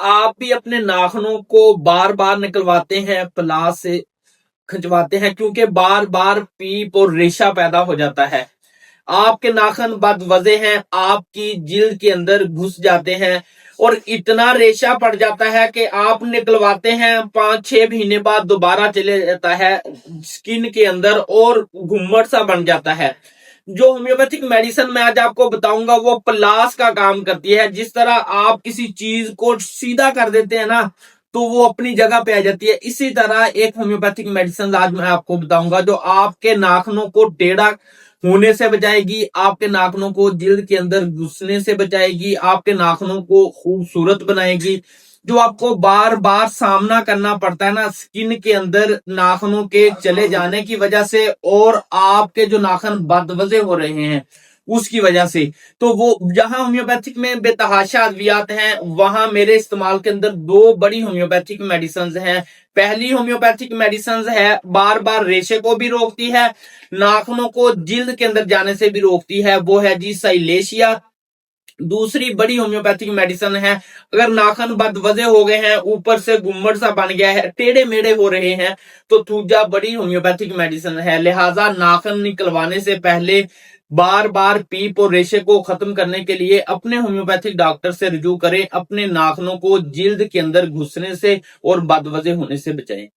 आप भी अपने नाखूनों को बार बार निकलवाते हैं, प्लास से खिंचवाते हैं, क्योंकि बार बार पीप और रेशा पैदा हो जाता है, आपके नाखून बदवजे हैं, आपकी जिल्द के अंदर घुस जाते हैं और इतना रेशा पड़ जाता है कि आप निकलवाते हैं 5-6 महीने बाद दोबारा चले जाता है स्किन के अंदर और घुम्मट सा बन जाता है। जो होम्योपैथिक मेडिसिन मैं आज आपको बताऊंगा वो प्लास का काम करती है। जिस तरह आप किसी चीज को सीधा कर देते हैं ना, तो वो अपनी जगह पे आ जाती है। इसी तरह एक होम्योपैथिक मेडिसिन आज मैं आपको बताऊंगा जो आपके नाखूनों को टेढ़ा होने से बचाएगी, आपके नाखूनों को जिल्द के अंदर घुसने से बचाएगी, आपके नाखूनों को खूबसूरत बनाएगी। जो आपको बार बार सामना करना पड़ता है ना स्किन के अंदर नाखूनों के चले जाने की वजह से, और आपके जो नाखून बदवजे हो रहे हैं उसकी वजह से, तो वो जहां होम्योपैथिक में बेतहाशा अद्वियात हैं, वहां मेरे इस्तेमाल के अंदर 2 बड़ी होम्योपैथिक मेडिसिन हैं। पहली होम्योपैथिक मेडिसिन है बार बार रेशे को भी रोकती है, नाखूनों को जिल्द के अंदर जाने से भी रोकती है, वो है जी साइलेशिया। दूसरी बड़ी होम्योपैथिक मेडिसिन है, अगर नाखून बदवजे हो गए हैं, ऊपर से गुम्मट सा बन गया है, टेढ़े मेढ़े हो रहे हैं, तो थूजा बड़ी होम्योपैथिक मेडिसिन है। लिहाजा नाखून निकलवाने से पहले बार बार पीप और रेशे को खत्म करने के लिए अपने होम्योपैथिक डॉक्टर से रुजू करें, अपने नाखूनों को जिल्द के अंदर घुसने से और बदवजे होने से बचाएं।